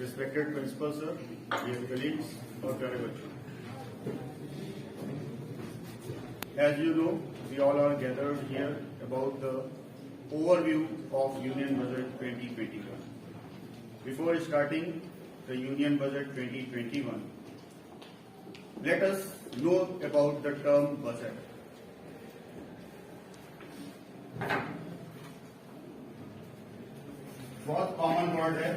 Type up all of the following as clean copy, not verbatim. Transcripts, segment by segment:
Respected Principal Sir, dear colleagues और प्यारे बच्चों, as you know, we all are gathered here about the overview of Union Budget 2021. Before starting the Union Budget 2021, let us know about the term budget. बहुत common word है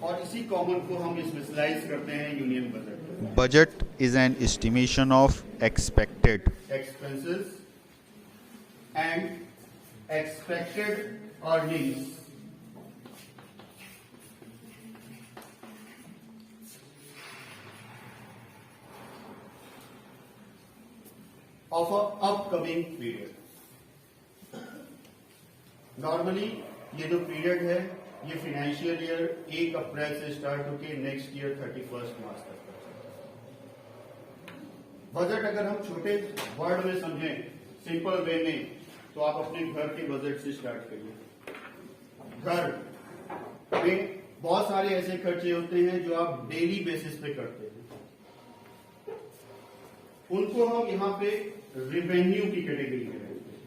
और इसी common को हम specialise करते हैं union budget. Budget is an estimation of expected expenses and expected earnings of a upcoming period। Normally ये जो पीरियड है ये फाइनेंशियल ईयर 1 अप्रैल से स्टार्ट होकर नेक्स्ट ईयर 31 मार्च तक का। बजट अगर हम छोटे वर्ड में समझें, सिंपल वे में, तो आप अपने घर के बजट से स्टार्ट करिए। घर में बहुत सारे ऐसे खर्चे होते हैं जो आप डेली बेसिस पे करते हैं, उनको हम यहां पे रेवेन्यू की कैटेगरी में रखते हैं,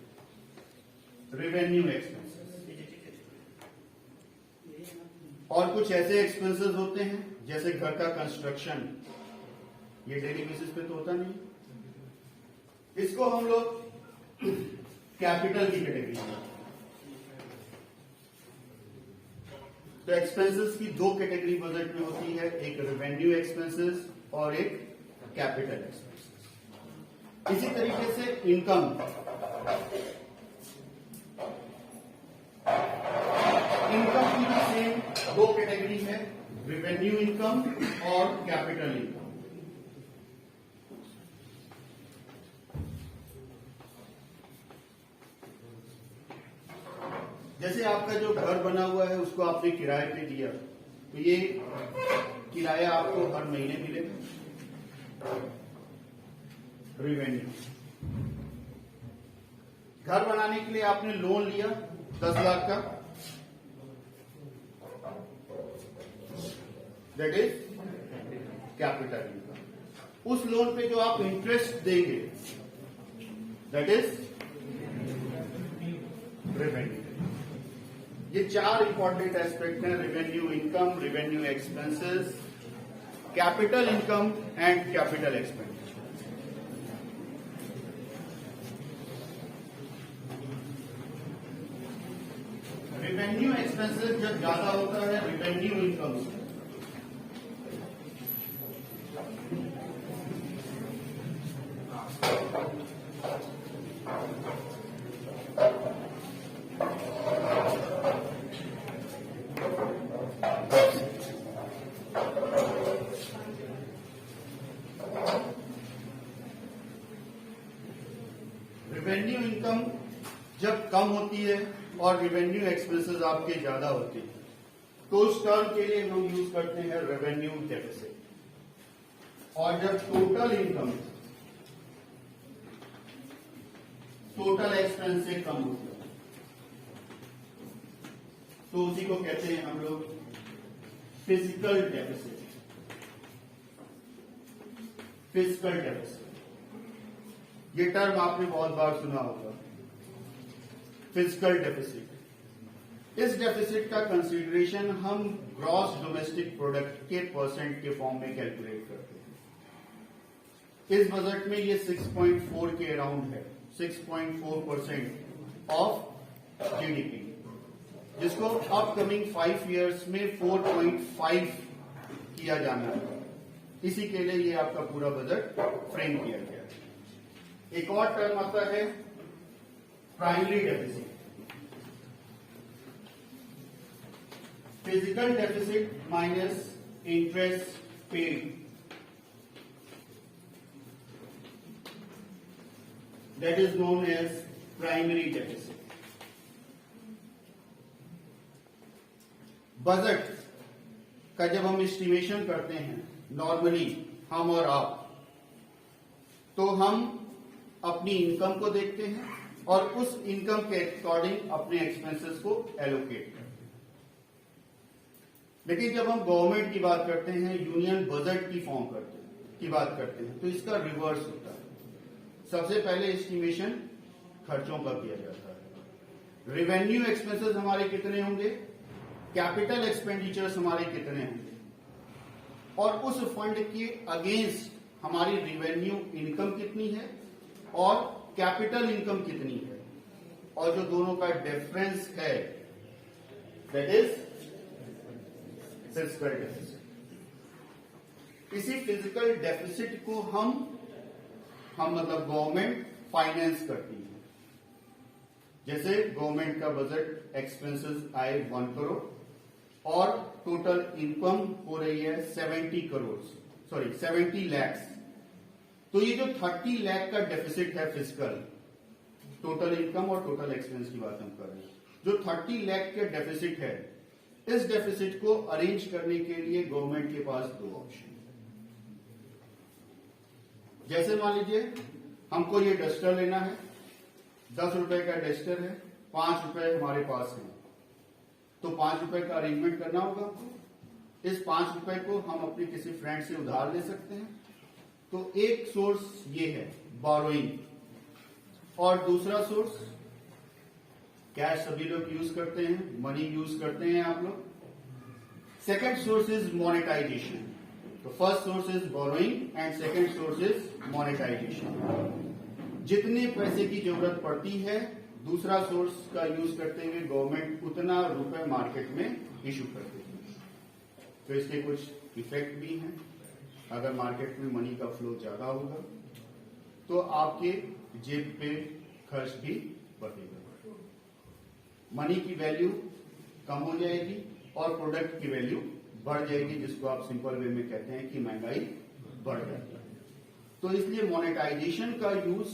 रेवेन्यू एक्सपेंसेस। और कुछ ऐसे एक्सपेंसेस होते हैं जैसे घर का कंस्ट्रक्शन, ये डेली बेसिस पे तो होता नहीं, इसको हम लोग कैपिटल की कैटेगरी में। तो एक्सपेंसेस की दो कैटेगरी बजट में होती है, एक रेवेन्यू एक्सपेंसेस और एक कैपिटल एक्सपेंसेस। इसी तरीके से इनकम की भी सेम दो कैटेगरी है, रेवेन्यू इनकम और कैपिटल इनकम। जैसे आपका जो घर बना हुआ है उसको आपने किराए पे दिया, तो ये किराया आपको हर महीने मिलेगा, रेवेन्यू। घर बनाने के लिए आपने लोन लिया 10 लाख का, दैट इज कैपिटल इनकम। उस लोन पे जो आप इंटरेस्ट देंगे दैट इज रेवेन्यू। ये चार इंपॉर्टेंट एस्पेक्ट हैं, revenue income, revenue expenses, capital income and capital expenses. Revenue expenses जब ज्यादा होता है रेवेन्यू इनकम से, रेवेन्यू इनकम जब कम होती है और रेवेन्यू एक्सपेंसेस आपके ज्यादा होते हैं, तो उस टर्म के लिए हम यूज करते हैं रेवेन्यू डेफिसिट। और जब टोटल इनकम टोटल एक्सपेंस से कम होती है तो उसी को कहते हैं हम लोग फिजिकल डेफिसिट। फिजिकल डेफिसिट ये टर्म आपने बहुत बार सुना होगा, फिजिकल डेफिसिट। इस डेफिसिट का कंसीडरेशन हम ग्रॉस डोमेस्टिक प्रोडक्ट के परसेंट के फॉर्म में कैलकुलेट करते हैं। इस बजट में ये 6.4 के अराउंड है, 6.4% ऑफ जीडीपी, जिसको अपकमिंग 5 इयर्स में 4.5 किया जाना है। इसी के लिए ये आपका पूरा बजट फ्रेम किया गया है। एक और टर्म आता है primary deficit. Physical deficit minus interest paid, that is known as primary deficit. Budget का जब हम एस्टिमेशन करते हैं नॉर्मली हम और आप, तो हम अपनी इनकम को देखते हैं और उस इनकम के अकॉर्डिंग अपने एक्सपेंसेस को एलोकेट करते हैं। लेकिन जब हम गवर्नमेंट की बात करते हैं, यूनियन बजट की बात करते हैं, तो इसका रिवर्स होता है। सबसे पहले एस्टिमेशन खर्चों का किया जाता है। रेवेन्यू एक्सपेंसेस हमारे कितने होंगे, कैपिटल एक्सपेंडिचर्स हमारे कितने होंगे, और उस फंड के अगेंस्ट हमारी रेवेन्यू इनकम कितनी है और कैपिटल इनकम कितनी है, और जो दोनों का डिफरेंस है दैट इज फिजिकल डेफिसिट। इसी फिजिकल डेफिसिट को हम मतलब गवर्नमेंट फाइनेंस करती है। जैसे गवर्नमेंट का बजट एक्सपेंसेस आए 1 करोड़ और टोटल इनकम हो रही है 70 लाख, तो ये जो 30 लाख का डेफिसिट है फिजिकल, टोटल इनकम और टोटल एक्सपेंस की बात हम कर रहे हैं, जो 30 लाख का डेफिसिट है, इस डेफिसिट को अरेंज करने के लिए गवर्नमेंट के पास 2 ऑप्शन। जैसे मान लीजिए हमको ये डस्टर लेना है, 10 रुपए का डस्टर है, 5 रुपए हमारे पास है, तो 5 रुपए का अरेंजमेंट करना होगा। इस 5 रुपए को हम अपने किसी फ्रेंड से उधार ले सकते हैं। तो एक सोर्स ये है बोरोइंग, और दूसरा सोर्स कैश सभी लोग यूज करते हैं, मनी यूज करते हैं आप लोग। Second source is monetisation. तो first source is borrowing and second source is monetisation. जितने पैसे की जरूरत पड़ती है, दूसरा सोर्स का यूज करते हुए गवर्नमेंट उतना रुपए मार्केट में इशू करती है। तो इसके कुछ इफेक्ट भी हैं। अगर मार्केट में मनी का फ्लो ज्यादा होगा तो आपके जेब पे खर्च भी बढ़ेगा, मनी की वैल्यू कम हो जाएगी और प्रोडक्ट की वैल्यू बढ़ जाएगी, जिसको आप सिंपल वे में कहते हैं कि महंगाई बढ़ जाती है। तो इसलिए मोनेटाइजेशन का यूज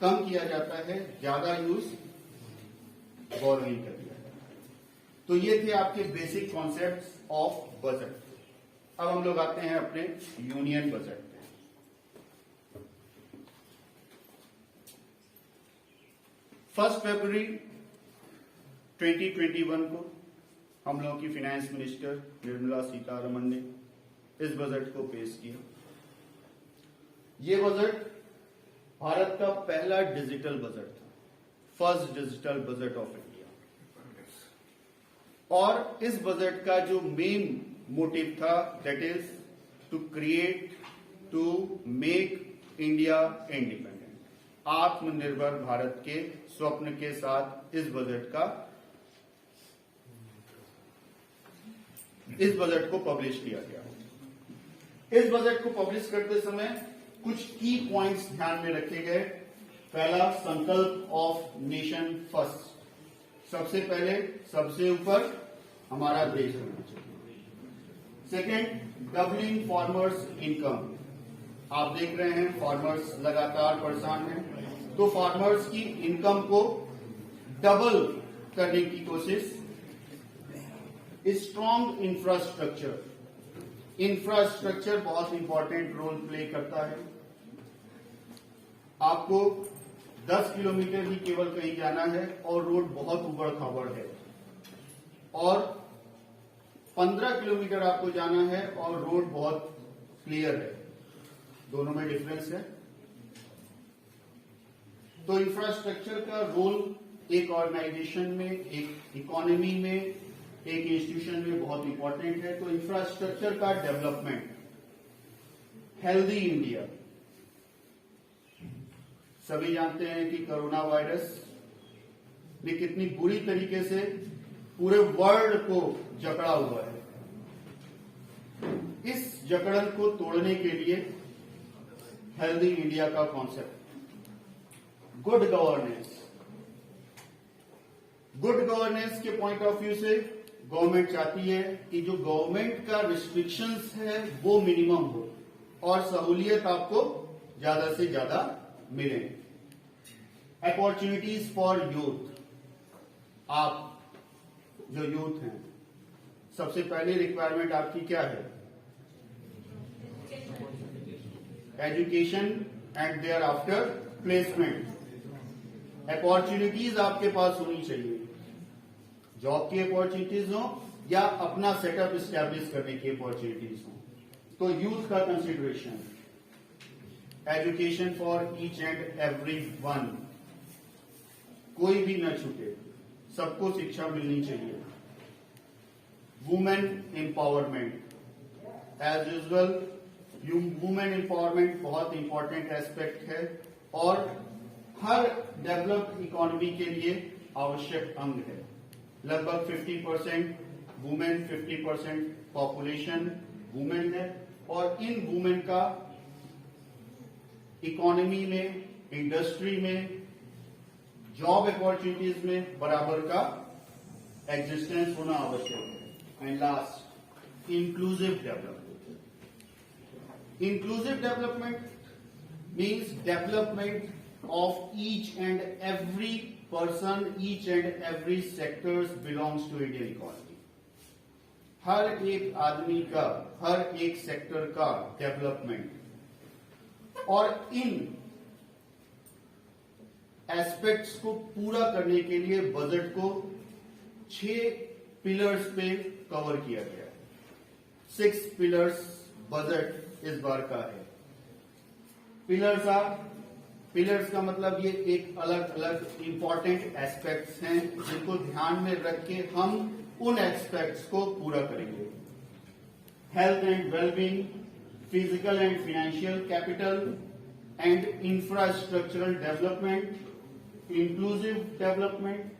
कम किया जाता है, ज्यादा यूज बोरोइंग कर दिया जाता है। तो ये थे आपके बेसिक कॉन्सेप्ट्स ऑफ बजट। अब हम लोग आते हैं अपने यूनियन बजट पे। फर्स्ट फरवरी 2021 को हम लोगों की फाइनेंस मिनिस्टर निर्मला सीतारमण ने इस बजट को पेश किया। ये बजट भारत का पहला डिजिटल बजट था, first digital budget of India. और इस बजट का जो मेन मोटिव था that is to make India independent. आत्मनिर्भर भारत के स्वप्न के साथ इस बजट को पब्लिश किया गया। इस बजट को पब्लिश करते समय कुछ की पॉइंट्स ध्यान में रखे गए। पहला, संकल्प ऑफ नेशन फर्स्ट। सबसे पहले, सबसे ऊपर हमारा देश होना चाहिए। Second, doubling farmers income. आप देख रहे हैं फार्मर्स लगातार परेशान हैं, तो फार्मर्स की इनकम को डबल करने की कोशिश। स्ट्रॉन्ग इंफ्रास्ट्रक्चर बहुत इंपॉर्टेंट रोल प्ले करता है। आपको 10 किलोमीटर ही केवल कहीं जाना है और रोड बहुत उबड़ खाबड़ है, और 15 किलोमीटर आपको जाना है और रोड बहुत क्लियर है। दोनों में डिफरेंस है। तो इंफ्रास्ट्रक्चर का रोल एक ऑर्गेनाइजेशन में, एक इकोनॉमी में, एक इंस्टीट्यूशन में बहुत इंपॉर्टेंट है। तो इंफ्रास्ट्रक्चर का डेवलपमेंट, हेल्दी इंडिया। सभी जानते हैं कि कोरोना वायरस ने कितनी बुरी तरीके से पूरे वर्ल्ड को जकड़ा हुआ है। इस जकड़न को तोड़ने के लिए हेल्दी इंडिया का कॉन्सेप्ट, गुड गवर्नेंस के पॉइंट ऑफ व्यू से गवर्नमेंट चाहती है कि जो गवर्नमेंट का रिस्ट्रिक्शंस है वो मिनिमम हो और सहूलियत आपको ज्यादा से ज्यादा मिले। Opportunities for youth. आप जो यूथ हैं, सबसे पहली रिक्वायरमेंट आपकी क्या है? Education and thereafter placement. Opportunities आपके पास होनी चाहिए, जॉब की अपॉर्चुनिटीज हो, या अपना सेटअप स्टैब्लिश करने की अपॉर्चुनिटीज हो। तो यूथ का consideration, education for each and every one, कोई भी न छूटे, सबको शिक्षा मिलनी चाहिए। Women empowerment, as usual women empowerment बहुत इंपॉर्टेंट एस्पेक्ट है और हर डेवलप्ड इकोनॉमी के लिए आवश्यक अंग है। लगभग 50% वुमेन, 50% पॉपुलेशन वुमेन है और इन वुमेन का इकोनॉमी में, इंडस्ट्री में, जॉब अपॉर्चुनिटीज में बराबर का एग्जिस्टेंस होना आवश्यक है। And last, inclusive development. Inclusive development means development of each and every person, each and every sectors belongs to Indian economy. हर एक आदमी का, हर एक सेक्टर का डेवलपमेंट और इन एस्पेक्ट्स को पूरा करने के लिए बजट को 6 पिलर्स पे कवर किया गया है। 6 पिलर्स बजट इस बार का है। पिलर्स का मतलब ये एक अलग अलग इंपॉर्टेंट एस्पेक्ट्स हैं जिनको ध्यान में रख के हम उन एस्पेक्ट्स को पूरा करेंगे। Health and wellbeing, physical and financial capital and infrastructural development, inclusive development,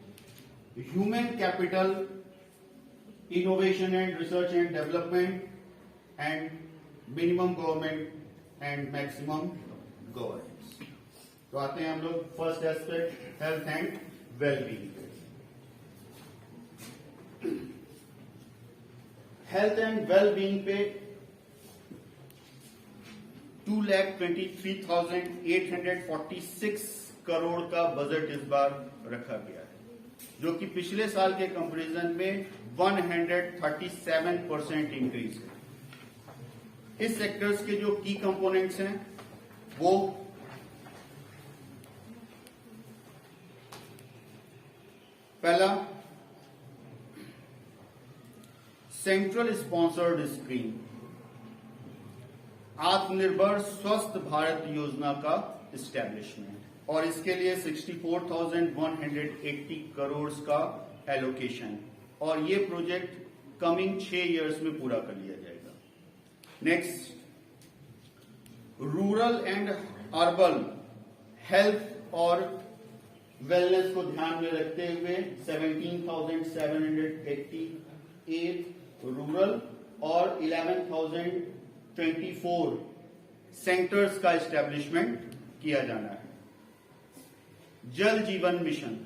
human capital, innovation and research and development and minimum government and maximum governance. तो आते हैं हम लोग first aspect, health and wellbeing. Health and wellbeing पे 2,23,846 करोड़ का budget इस बार रखा गया है, जो कि पिछले साल के कंपैरिजन में 137% इंक्रीज है। इस सेक्टर्स के जो की कंपोनेंट्स हैं वो पहला, सेंट्रल स्पॉन्सर्ड स्कीम, आत्मनिर्भर स्वस्थ भारत योजना का इस्टेब्लिशमेंट और इसके लिए 64,180 करोड़ का एलोकेशन और ये प्रोजेक्ट कमिंग 6 इयर्स में पूरा कर लिया जाएगा। Next, rural and urban health और वेलनेस को ध्यान में रखते हुए 17,788 रूरल और 11,024 सेंटर्स का एस्टेब्लिशमेंट किया जाना है। जल जीवन मिशन,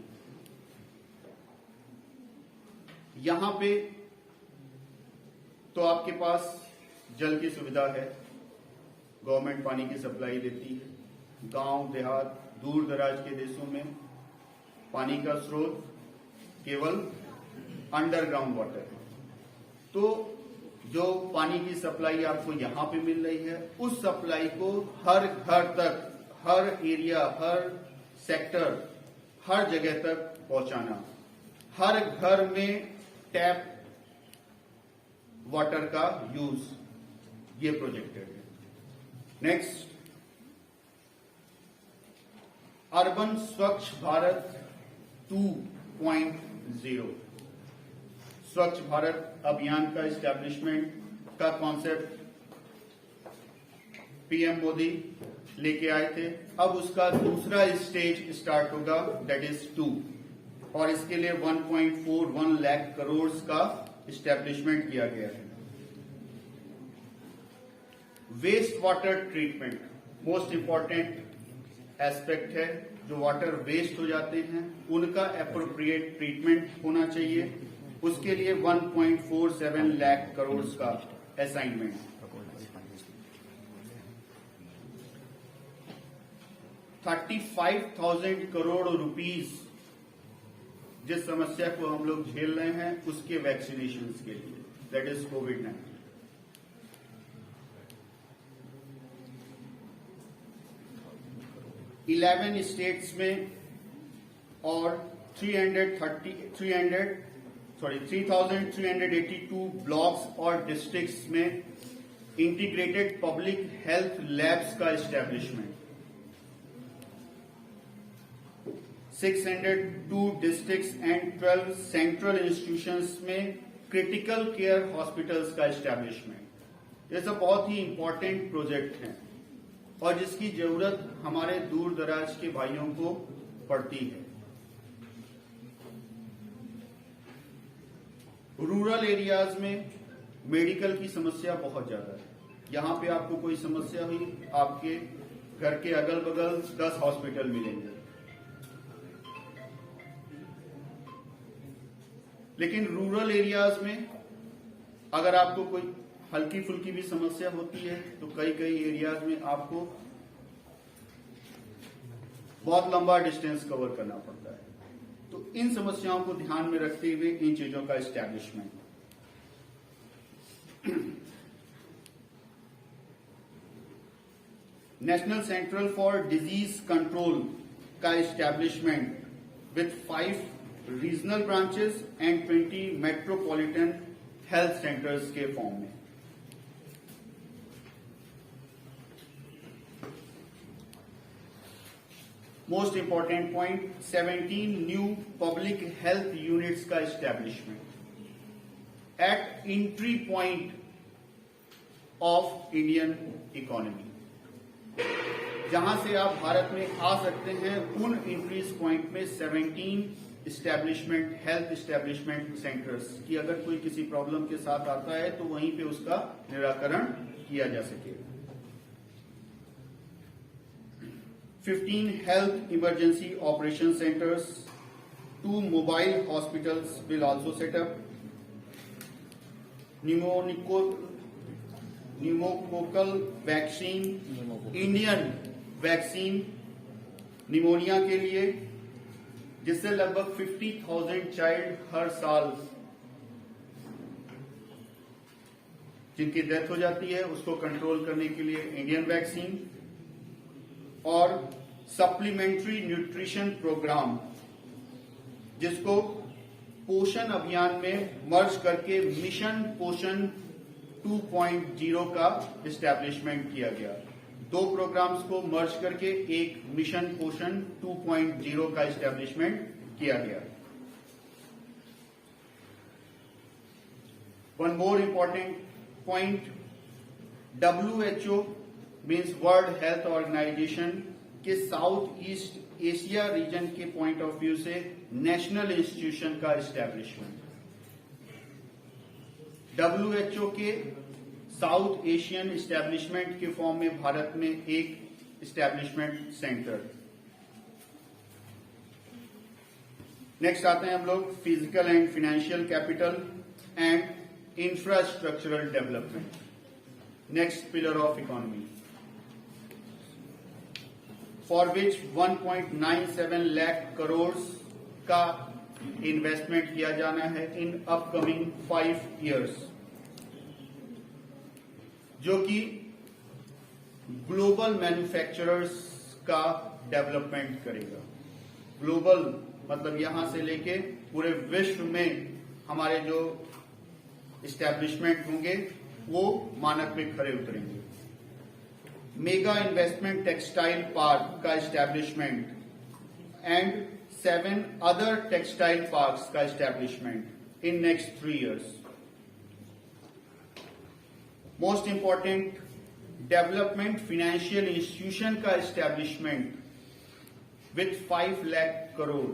यहां पे तो आपके पास जल की सुविधा है, गवर्नमेंट पानी की सप्लाई देती है। गांव देहात, दूर दराज के देशों में पानी का स्रोत केवल अंडरग्राउंड वाटर है। तो जो पानी की सप्लाई आपको यहां पे मिल रही है, उस सप्लाई को हर घर तक, हर एरिया, हर सेक्टर, हर जगह तक पहुंचाना, हर घर में टैप वाटर का यूज, ये प्रोजेक्टेड है। नेक्स्ट, अर्बन स्वच्छ भारत 2.0, स्वच्छ भारत अभियान का इस्टेब्लिशमेंट का कॉन्सेप्ट पीएम मोदी लेके आए थे। अब उसका दूसरा स्टेज स्टार्ट होगा, दैट इज 2, और इसके लिए 1.41 लाख करोड़ का इस्टेब्लिशमेंट किया गया है। Waste water treatment most important aspect है। जो वाटर वेस्ट हो जाते हैं उनका एप्रोप्रिएट ट्रीटमेंट होना चाहिए। उसके लिए 1.47 लाख करोड़ का असाइनमेंट। 35,000 करोड़ रुपीस जिस समस्या को हम लोग झेल रहे हैं उसके वैक्सीनेशन के लिए, दैट इज कोविड-19। 11 स्टेट्स में और 3,382 ब्लॉक्स और डिस्ट्रिक्ट्स में इंटीग्रेटेड पब्लिक हेल्थ लैब्स का establishment, 602 districts and 12 central institutions में क्रिटिकल केयर हॉस्पिटल्स का एस्टेब्लिशमेंट। ये सब बहुत ही इंपॉर्टेंट प्रोजेक्ट हैं और जिसकी जरूरत हमारे दूर दराज के भाइयों को पड़ती है। रूरल एरियाज में मेडिकल की समस्या बहुत ज्यादा है। यहां पे आपको कोई समस्या हुई, आपके घर के अगल बगल 10 हॉस्पिटल मिलेंगे, लेकिन रूरल एरियाज में अगर आपको कोई हल्की फुल्की भी समस्या होती है तो कई कई एरियाज में आपको बहुत लंबा डिस्टेंस कवर करना पड़ता है। तो इन समस्याओं को ध्यान में रखते हुए इन चीजों का establishment. National centre for disease control का establishment with 5 regional branches and 20 metropolitan health centres के फॉर्म में। Most important point, 17 new public health units का establishment at entry point of Indian economy. जहां से आप भारत में आ सकते हैं उन एंट्रीज पॉइंट में 17 एस्टैब्लिशमेंट, हेल्थ एस्टैब्लिशमेंट सेंटर्स की अगर कोई किसी प्रॉब्लम के साथ आता है तो वहीं पे उसका निराकरण किया जा सके। 15 health emergency operation centers, 2 mobile hospitals will also set up. Pneumococcal vaccine, Indian vaccine pneumonia के लिए, जिससे लगभग 50,000 चाइल्ड हर साल जिनकी डेथ हो जाती है उसको कंट्रोल करने के लिए इंडियन वैक्सीन, और सप्लीमेंट्री न्यूट्रिशन प्रोग्राम जिसको पोषण अभियान में मर्ज करके मिशन पोषण 2.0 का एस्टैब्लिशमेंट किया गया। 2 प्रोग्राम्स को मर्ज करके एक मिशन पोषण 2.0 का एस्टैब्लिशमेंट किया गया। One more important point, WHO means world health organization के साउथ ईस्ट एशिया रीजन के पॉइंट ऑफ व्यू से नेशनल इंस्टीट्यूशन का एस्टैब्लिशमेंट। WHO के साउथ एशियन एस्टैब्लिशमेंट के फॉर्म में भारत में एक एस्टैब्लिशमेंट सेंटर। नेक्स्ट आते हैं हम लोग physical and financial capital and infrastructural development, next pillar of economy, for which 1.97 lakh crore का इन्वेस्टमेंट किया जाना है इन अपकमिंग 5 years, जो कि ग्लोबल मैन्युफैक्चरर्स का डेवलपमेंट करेगा। ग्लोबल मतलब यहां से लेके पूरे विश्व में हमारे जो एस्टैब्लिशमेंट होंगे वो मानक में खरे उतरेंगे। मेगा इन्वेस्टमेंट टेक्सटाइल पार्क का establishment and 7 other textile parks का establishment in next 3 years। Most important, development financial institution का एस्टैब्लिशमेंट विथ 5 लाख करोड़।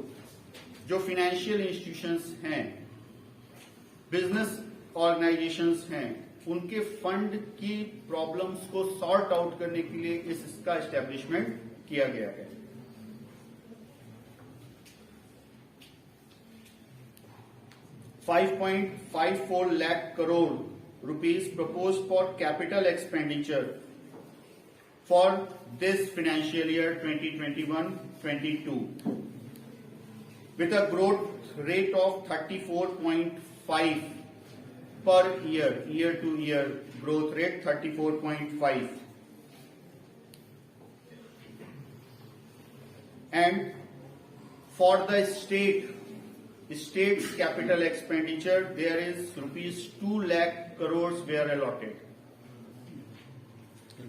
जो फाइनेंशियल इंस्टीट्यूशंस हैं, बिजनेस ऑर्गेनाइजेशंस हैं, उनके फंड की प्रॉब्लम्स को सॉर्ट आउट करने के लिए इसका एस्टैब्लिशमेंट किया गया है। ₹5.54 lakh crore proposed for capital expenditure for this financial year 2021-22 with a growth rate of 34.5 per year to year growth rate 34.5, and for the state State's capital expenditure, there is rupees 2 lakh crores were allotted.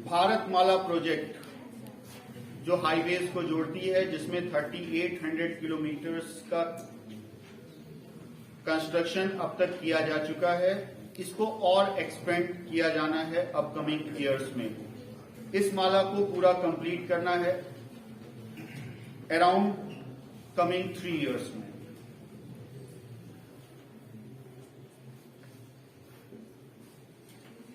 Bharatmala project जो highways को जोड़ती है, जिसमें 3800 kilometres का construction अब तक किया जा चुका है, इसको और एक्सपेंड किया जाना है अपकमिंग ईयर्स में। इस माला को पूरा कंप्लीट करना है अराउंड कमिंग 3 ईयर्स में।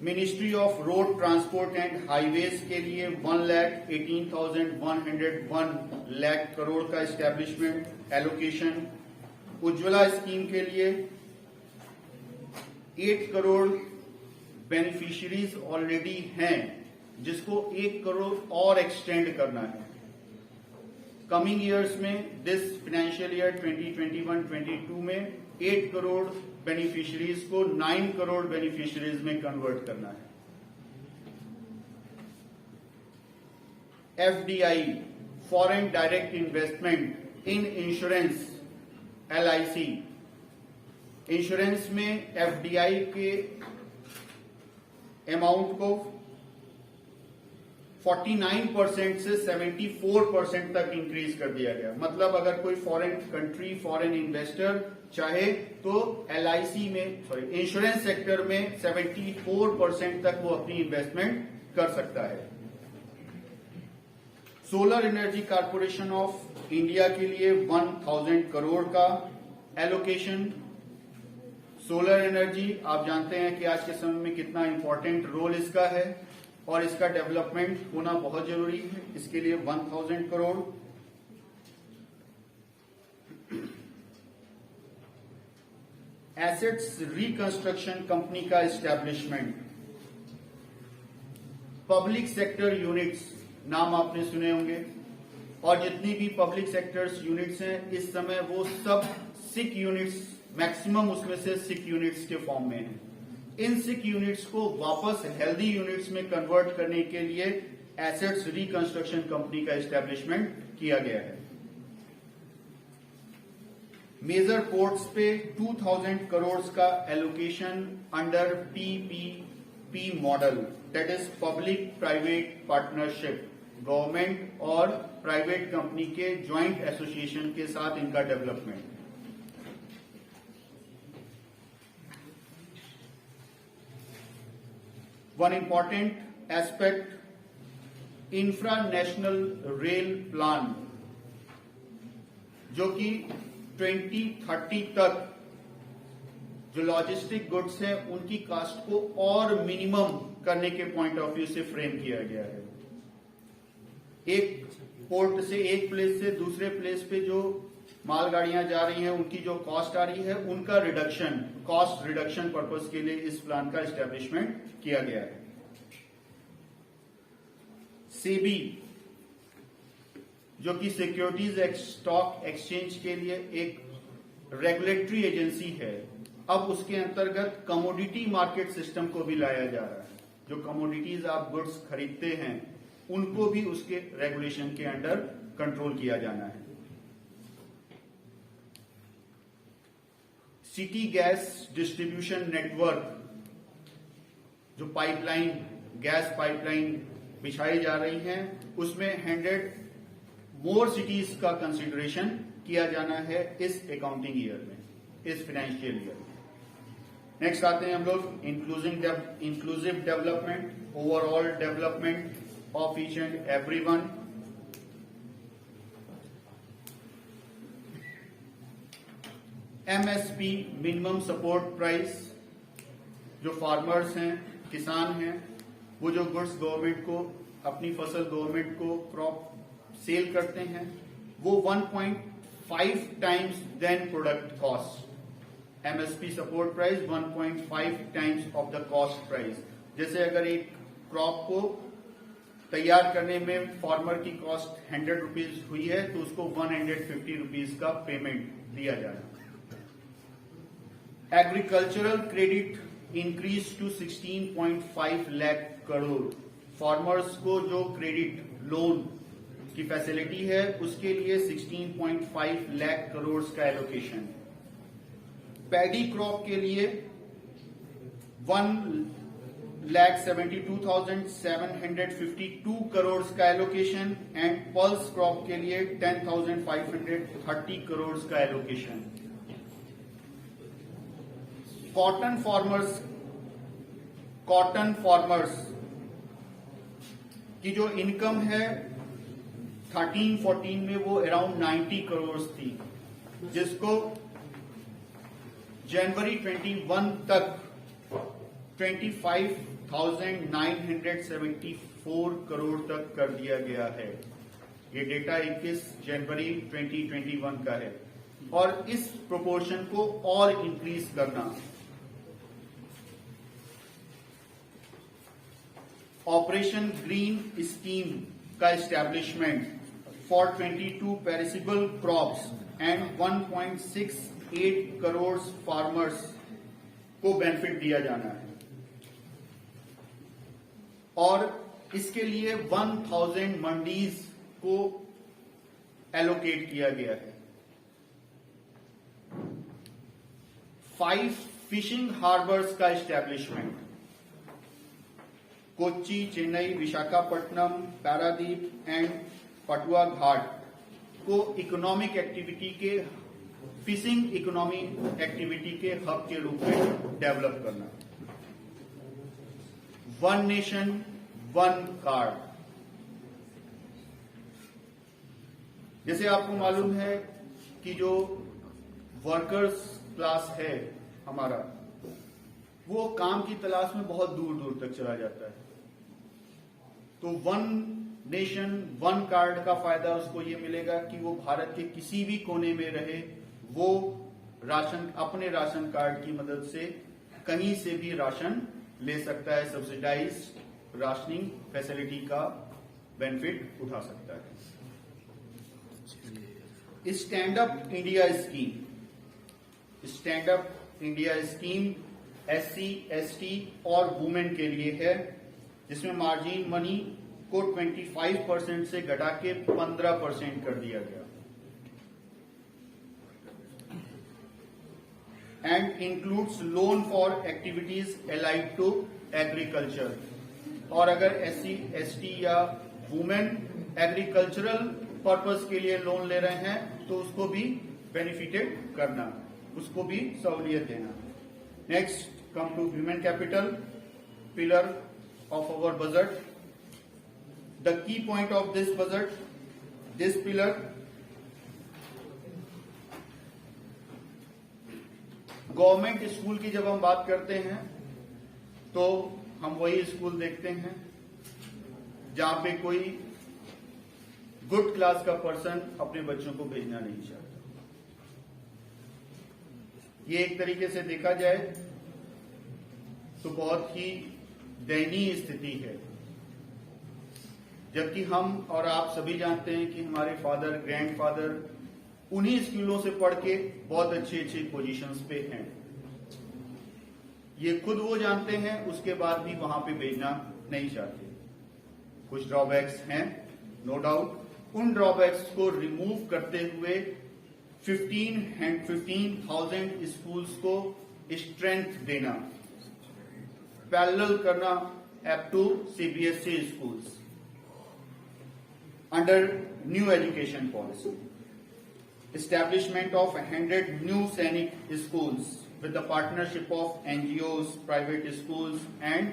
Ministry of road transport and highways के लिए 1,18,101 लाख करोड़ का एस्टेब्लिशमेंट एलोकेशन। उज्ज्वला स्कीम के लिए 8 करोड़ बेनिफिशियरीज ऑलरेडी हैं, जिसको 1 करोड़ और एक्सटेंड करना है। कमिंग ईयर्स में, दिस फाइनेंशियल ईयर 2021-22 में 8 करोड़ बेनिफिशियरीज को 9 करोड़ बेनिफिशियरीज में कन्वर्ट करना है। FDI, foreign direct investment in insurance, LIC. Insurance में एफडीआई के अमाउंट को 49% से 74% तक इंक्रीज कर दिया गया। मतलब अगर कोई फॉरेन कंट्री, फॉरेन इन्वेस्टर चाहे तो एलआईसी में, इंश्योरेंस सेक्टर में 74% तक वो अपनी इन्वेस्टमेंट कर सकता है। Solar energy corporation of India के लिए 1000 करोड़ का एलोकेशन। सोलर एनर्जी आप जानते हैं कि आज के समय में कितना इंपॉर्टेंट रोल इसका है और इसका डेवलपमेंट होना बहुत जरूरी है। इसके लिए 1000 करोड़। एसेट्स रिकंस्ट्रक्शन कंपनी का एस्टैब्लिशमेंट। पब्लिक सेक्टर यूनिट्स, नाम आपने सुने होंगे, और जितनी भी पब्लिक सेक्टर्स यूनिट्स हैं इस समय वो सब सिक यूनिट्स, मैक्सिमम उसमें से सिक यूनिट्स के फॉर्म में हैं। इन सिक यूनिट्स को वापस हेल्दी यूनिट्स में कन्वर्ट करने के लिए एसेट्स रिकंस्ट्रक्शन कंपनी का एस्टैब्लिशमेंट किया गया है। मेजर पोर्ट्स पे 2000 करोड़ का allocation under PPP model, that is public private partnership. Government और प्राइवेट कंपनी के ज्वाइंट एसोसिएशन के साथ इनका development. One important aspect, infra national rail plan, जो कि 2030 तक जो लॉजिस्टिक गुड्स हैं उनकी कास्ट को और मिनिमम करने के पॉइंट ऑफ व्यू से फ्रेम किया गया है। एक पोर्ट से, एक प्लेस से दूसरे प्लेस पे जो मालगाड़ियां जा रही हैं उनकी जो कॉस्ट आ रही है, उनका रिडक्शन, कॉस्ट रिडक्शन पर्पस के लिए इस प्लान का एस्टेब्लिशमेंट किया गया है। सेबी, जो कि सिक्योरिटीज स्टॉक एक्सचेंज के लिए एक रेगुलेटरी एजेंसी है, अब उसके अंतर्गत कमोडिटी मार्केट सिस्टम को भी लाया जा रहा है। जो कमोडिटीज आप गुड्स खरीदते हैं उनको भी उसके रेगुलेशन के अंडर कंट्रोल किया जाना है। सिटी गैस डिस्ट्रीब्यूशन नेटवर्क, जो पाइपलाइन, गैस पाइपलाइन बिछाई जा रही हैं, उसमें 100 मोर सिटीज का कंसिडरेशन किया जाना है इस अकाउंटिंग ईयर में, इस फाइनेंशियल ईयर में। नेक्स्ट आते हैं हम लोग inclusive development, overall development of each and everyone. MSP, minimum support price, जो फार्मर्स हैं, किसान हैं, वो जो गुड्स गवर्नमेंट को, अपनी फसल गवर्नमेंट को क्रॉप सेल करते हैं, वो 1.5 times than product cost. MSP support price 1.5 times of the cost price. जैसे अगर एक क्रॉप को तैयार करने में फार्मर की कॉस्ट 100 रुपीज हुई है तो उसको 150 रुपीज का पेमेंट दिया जाना। Agricultural credit increase to 16.5 lakh crore. Farmers को जो क्रेडिट लोन की फैसिलिटी है उसके लिए 16.5 लाख करोड़ का एलोकेशन। पैडी क्रॉप के लिए 1,72,752 करोड़ का एलोकेशन एंड पल्स क्रॉप के लिए 10,530 करोड़ का एलोकेशन। कॉटन फार्मर्स की जो इनकम है 13-14 में वो अराउंड 90 करोड़ थी, जिसको जनवरी 21 तक 25,974 करोड़ तक कर दिया गया है। ये डेटा 21 जनवरी 2021 का है और इस प्रोपोर्शन को और इंक्रीज करना। ऑपरेशन ग्रीन स्कीम का establishment for 22 perishable crops and 1.68 crore farmers को बेनिफिट दिया जाना है और इसके लिए 1000 मंडीज को एलोकेट किया गया है। 5 फिशिंग हार्बर्स का एस्टैब्लिशमेंट कोच्चि, चेन्नई, विशाखापट्टनम, पारादीप एंड पटुआ घाट को इकोनॉमिक एक्टिविटी के फिशिंग इकोनॉमी एक्टिविटी के हब के रूप में डेवलप करना। वन नेशन वन कार्ड, जैसे आपको मालूम है कि जो वर्कर्स क्लास है हमारा, वो काम की तलाश में बहुत दूर दूर तक चला जाता है। तो वन नेशन वन कार्ड का फायदा उसको ये मिलेगा कि वो भारत के किसी भी कोने में रहे, वो अपने राशन कार्ड की मदद से कहीं से भी राशन ले सकता है, सब्सिडाइज राशनिंग फैसिलिटी का बेनिफिट उठा सकता है। Stand up India scheme SC, ST और वुमेन के लिए है, जिसमें मार्जिन मनी को 25% से घटा के 15% कर दिया गया and includes loan for activities allied to agriculture. और अगर SC, ST या वुमेन एग्रीकल्चरल पर्पस के लिए लोन ले रहे हैं तो उसको भी बेनिफिटेड करना, उसको भी सहूलियत देना। Next, come to human capital, pillar of our budget. The key point of this budget, this pillar, government school की जब हम बात करते हैं तो हम वही स्कूल देखते हैं जहां पे कोई गुड क्लास का पर्सन अपने बच्चों को भेजना नहीं चाहता। ये एक तरीके से देखा जाए तो बहुत ही दयनीय स्थिति है, जबकि हम और आप सभी जानते हैं कि हमारे फादर, ग्रैंडफादर उन्हीं स्कूलों से पढ़ के बहुत अच्छी अच्छी पोजीशंस पे हैं। ये खुद वो जानते हैं, उसके बाद भी वहां पे भेजना नहीं चाहते। कुछ ड्रॉबैक्स हैं, नो डाउट। उन ड्रॉबैक्स को रिमूव करते हुए 15,000 स्कूल्स को स्ट्रेंथ देना, पैरेलल करना up to CBSE schools under new education policy, establishment of 100 new Sainik schools with the partnership of NGOs, private schools and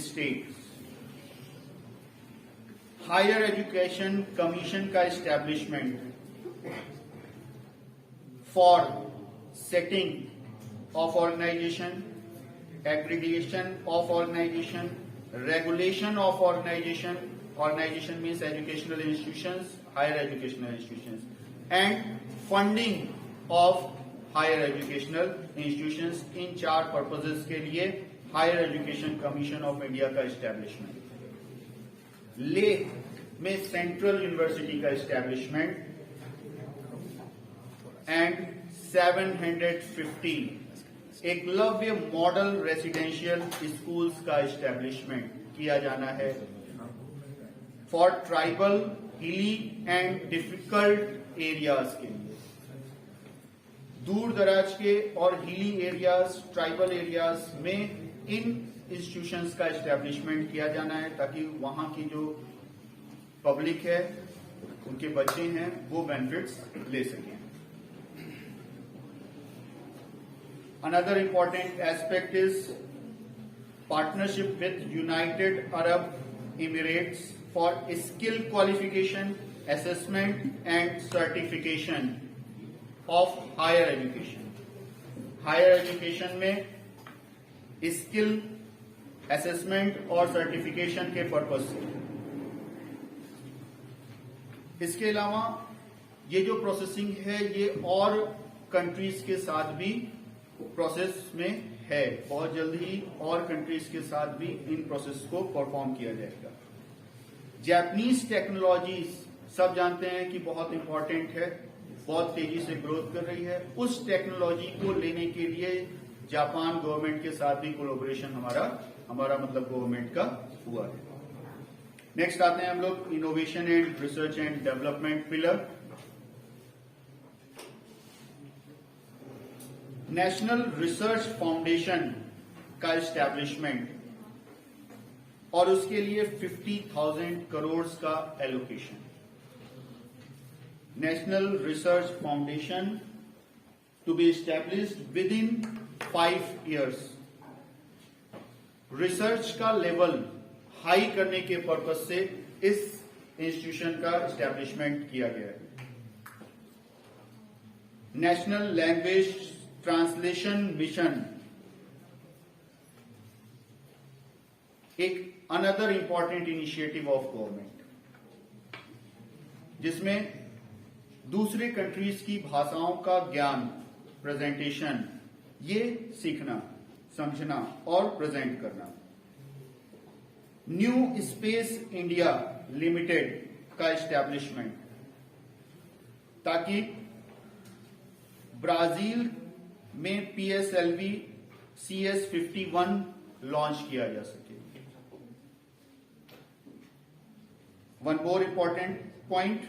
states. Higher Education Commission का establishment for setting of organization, aggregation of organization, regulation of organization. Organization means educational institutions, higher educational institutions, and funding of higher educational institutions। इन 4 purposes के लिए higher education commission of India का establishment. Leh में central university का establishment and 750 Eklavya model residential schools का establishment किया जाना है for tribal, hilly and difficult areas के लिए। दूर दराज के और हिली एरियाज, ट्राइबल एरियाज में इन इंस्टीट्यूशंस का एस्टेब्लिशमेंट किया जाना है ताकि वहां की जो पब्लिक है, उनके बच्चे हैं, वो बेनिफिट्स ले सकें। Another important aspect is partnership with United Arab Emirates for skill qualification, assessment and certification of higher education. Higher education में स्किल असेसमेंट और सर्टिफिकेशन के पर्पज से। इसके अलावा ये जो प्रोसेसिंग है ये और कंट्रीज के साथ भी प्रोसेस में है। बहुत जल्दी ही और कंट्रीज के साथ भी इन प्रोसेस को परफॉर्म किया जाएगा। जापानीज टेक्नोलॉजीज सब जानते हैं कि बहुत इंपॉर्टेंट है, बहुत तेजी से ग्रोथ कर रही है। उस टेक्नोलॉजी को लेने के लिए जापान गवर्नमेंट के साथ भी कोलैबोरेशन हमारा मतलब गवर्नमेंट का हुआ है। नेक्स्ट आते हैं हम लोग innovation and research and development pillar. National research foundation का एस्टैब्लिशमेंट और उसके लिए 50,000 करोड़ का allocation. National research foundation to be established within 5 years। Research का लेवल हाई करने के पर्पज से इस इंस्टीट्यूशन का एस्टैब्लिशमेंट किया गया है। नेशनल लैंग्वेज ट्रांसलेशन मिशन एक another important initiative of government, जिसमें दूसरे कंट्रीज की भाषाओं का ज्ञान, प्रेजेंटेशन, ये सीखना, समझना और प्रेजेंट करना। न्यू स्पेस इंडिया लिमिटेड का एस्टैब्लिशमेंट ताकि ब्राजील में PSLV CS51 लॉन्च किया जा सके। One more important point,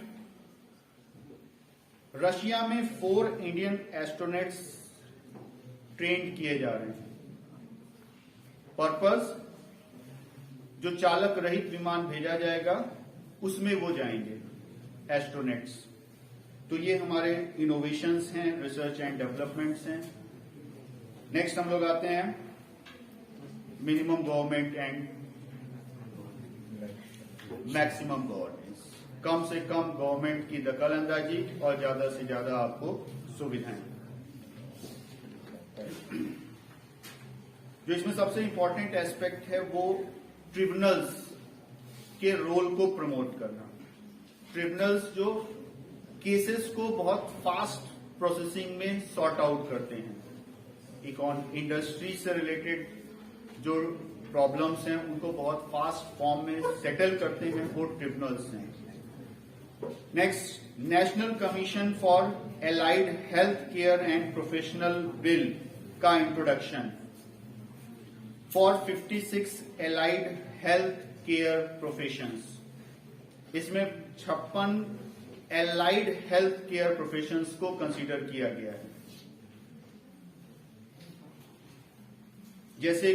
Russia में 4 इंडियन एस्ट्रोनॉट्स ट्रेन किए जा रहे हैं। पर्पस, जो चालक रहित विमान भेजा जाएगा उसमें वो जाएंगे एस्ट्रोनॉट्स। तो ये हमारे इनोवेशंस हैं, रिसर्च एंड डेवलपमेंट्स हैं। नेक्स्ट हम लोग आते हैं minimum government and maximum governance. कम से कम गवर्नमेंट की दखल अंदाजी और ज्यादा से ज्यादा आपको सुविधाएं। जो इसमें सबसे इंपॉर्टेंट एस्पेक्ट है वो ट्रिब्यूनल्स के रोल को प्रमोट करना। ट्रिब्यूनल्स जो केसेस को बहुत फास्ट प्रोसेसिंग में सॉर्ट आउट करते हैं। इंडस्ट्री से रिलेटेड जो प्रॉब्लम्स हैं उनको बहुत फास्ट फॉर्म में सेटल करते हैं, वो ट्रिब्यूनल्स हैं। Next, national commission for allied health care and professional bill का introduction for 56 allied health care professions. इसमें 56 एलाइड हेल्थ केयर प्रोफेशंस को कंसीडर किया गया है। जैसे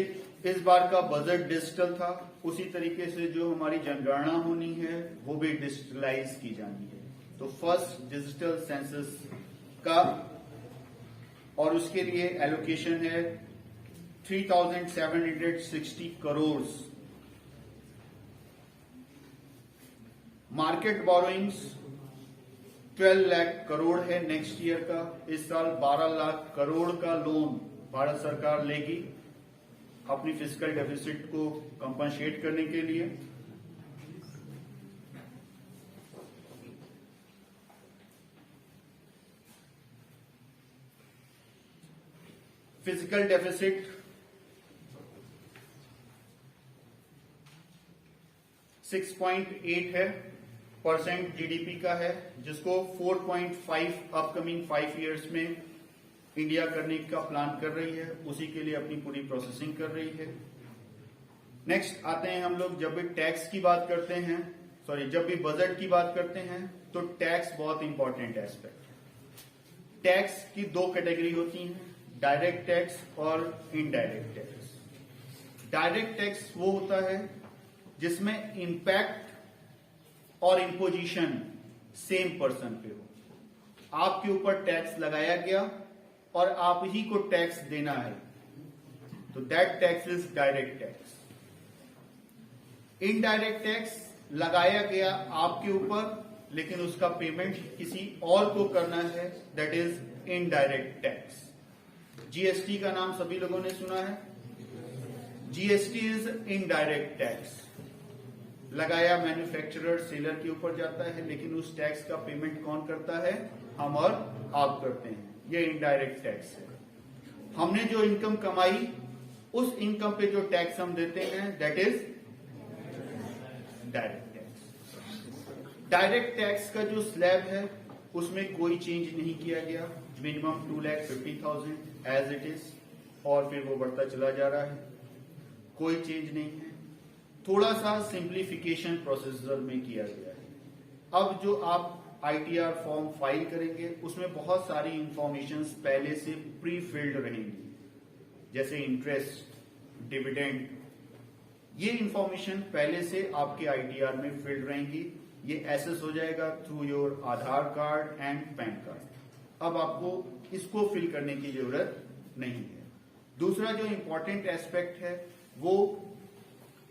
इस बार का बजट डिजिटल था, उसी तरीके से जो हमारी जनगणना होनी है वो भी डिजिटलाइज की जानी है। तो फर्स्ट डिजिटल सेंसस का और उसके लिए एलोकेशन है 3,760 करोड़। मार्केट बोरोइंग्स 12 लाख करोड़ है नेक्स्ट ईयर का। इस साल 12 लाख करोड़ का लोन भारत सरकार लेगी अपनी फिस्कल डेफिसिट को कंपनसेट करने के लिए। फिजिकल डेफिसिट 6.8 है % GDP का है, जिसको 4.5 अपकमिंग 5 इयर्स में इंडिया करने का प्लान कर रही है। उसी के लिए अपनी पूरी प्रोसेसिंग कर रही है। नेक्स्ट आते हैं हम लोग, जब भी टैक्स की बात करते हैं, जब भी बजट की बात करते हैं तो टैक्स बहुत इंपॉर्टेंट एस्पेक्ट है। टैक्स की दो कैटेगरी होती हैं, डायरेक्ट टैक्स और इनडायरेक्ट टैक्स। डायरेक्ट टैक्स वो होता है जिसमें इंपैक्ट और इम्पोजिशन सेम पर्सन पे हो। आपके ऊपर टैक्स लगाया गया और आप ही को टैक्स देना है, तो that tax is direct tax. Indirect tax लगाया गया आपके ऊपर लेकिन उसका पेमेंट किसी और को करना है, that is indirect tax. GST का नाम सभी लोगों ने सुना है। GST is indirect tax. लगाया मैन्युफैक्चरर सेलर के ऊपर जाता है लेकिन उस टैक्स का पेमेंट कौन करता है? हम और आप करते हैं। ये इनडायरेक्ट टैक्स है। हमने जो इनकम कमाई उस इनकम पे जो टैक्स हम देते हैं that is direct tax. Direct tax का जो स्लैब है उसमें कोई चेंज नहीं किया गया। मिनिमम 2,50,000 एज इट इज, और फिर वो बढ़ता चला जा रहा है, कोई चेंज नहीं है। थोड़ा सा सिंप्लीफिकेशन प्रोसीजर में किया गया है। अब जो आप आईटीआर फॉर्म फाइल करेंगे उसमें बहुत सारी इंफॉर्मेशन पहले से प्री फिल्ड रहेंगी, जैसे इंटरेस्ट, डिविडेंड, ये इंफॉर्मेशन पहले से आपके आईटीआर में फिल्ड रहेंगी। ये एसेस हो जाएगा through your Aadhaar card and pan card. अब आपको इसको फिल करने की जरूरत नहीं है। दूसरा जो इंपॉर्टेंट एस्पेक्ट है वो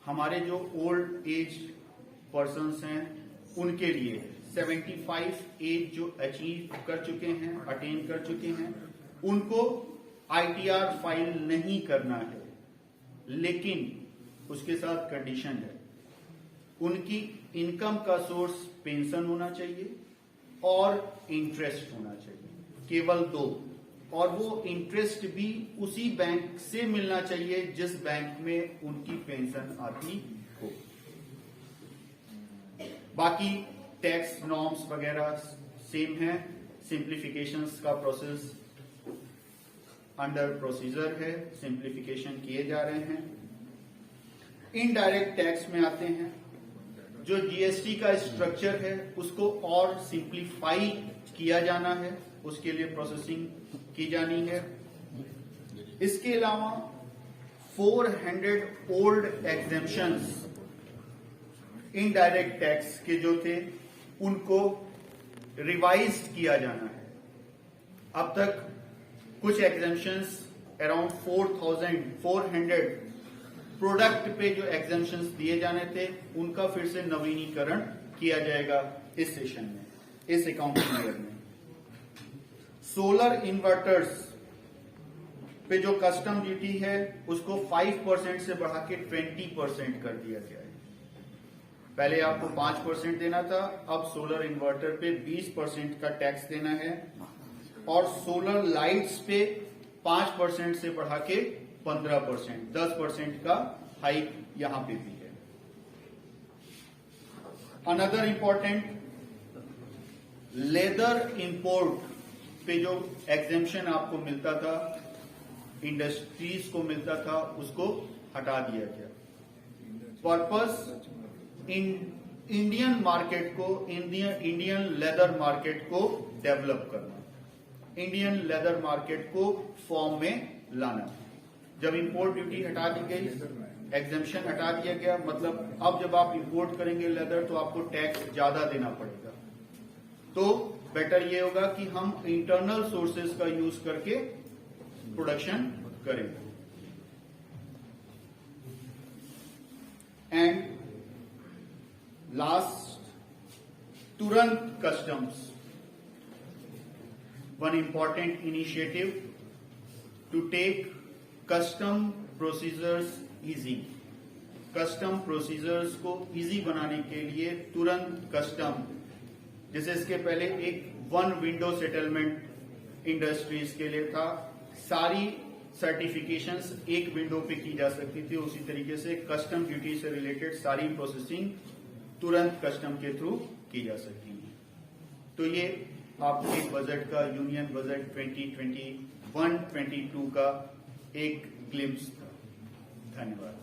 हमारे जो ओल्ड एज पर्सन्स हैं उनके लिए 75 एज जो अचीव कर चुके हैं, अटेन कर चुके हैं, उनको आईटीआर फाइल नहीं करना है, लेकिन उसके साथ कंडीशन है उनकी इनकम का सोर्स पेंशन होना चाहिए और इंटरेस्ट होना चाहिए, केवल दो। और वो इंटरेस्ट भी उसी बैंक से मिलना चाहिए जिस बैंक में उनकी पेंशन आती हो। बाकी टैक्स नॉर्म्स वगैरह सेम है। सिंप्लीफिकेशंस का प्रोसेस अंडर प्रोसीजर है, सिंप्लीफिकेशन किए जा रहे हैं। इनडायरेक्ट टैक्स में आते हैं। जो जीएसटी का स्ट्रक्चर है उसको और सिंप्लीफाई किया जाना है, उसके लिए प्रोसेसिंग की जानी है। इसके अलावा 400 ओल्ड एग्जेम्पशंस इनडायरेक्ट टैक्स के जो थे उनको रिवाइज किया जाना है। अब तक कुछ एग्जेम्पशंस अराउंड 4,400 प्रोडक्ट पे जो एग्जेम्पशंस दिए जाने थे उनका फिर से नवीनीकरण किया जाएगा इस सेशन में, इस अकाउंटिंग ईयर में। सोलर इन्वर्टर्स पे जो कस्टम ड्यूटी है उसको 5% से बढ़ा के 20% कर दिया गया है। पहले आपको 5% देना था, अब सोलर इन्वर्टर पे 20% का टैक्स देना है, और सोलर लाइट्स पे 5% से बढ़ा के 15%, 10% का हाइक यहां पे भी है। अनदर इंपॉर्टेंट, लेदर इंपोर्ट पे जो एग्जेम्पशन आपको मिलता था, इंडस्ट्रीज को मिलता था, उसको हटा दिया गया। पर्पस इंडियन मार्केट को, इंडियन लेदर मार्केट को डेवलप करना, इंडियन लेदर मार्केट को फॉर्म में लाना। जब इंपोर्ट ड्यूटी हटा दी गई, एग्जेम्पशन हटा दिया गया, मतलब अब जब आप इंपोर्ट करेंगे लेदर तो आपको टैक्स ज्यादा देना पड़ेगा। तो बेटर ये होगा कि हम इंटरनल सोर्सेज का यूज करके प्रोडक्शन करें। एंड लास्ट, तुरंत customs, one important initiative to take custom procedures easy. Custom procedures को इजी बनाने के लिए तुरंत कस्टम, जैसे इसके पहले एक वन विंडो सेटलमेंट इंडस्ट्रीज के लिए था, सारी सर्टिफिकेशंस एक विंडो पे की जा सकती थी, उसी तरीके से कस्टम ड्यूटी से रिलेटेड सारी प्रोसेसिंग तुरंत कस्टम के थ्रू की जा सकती है। तो ये आपके बजट का, यूनियन बजट 2021-22 का एक ग्लिम्स था। धन्यवाद।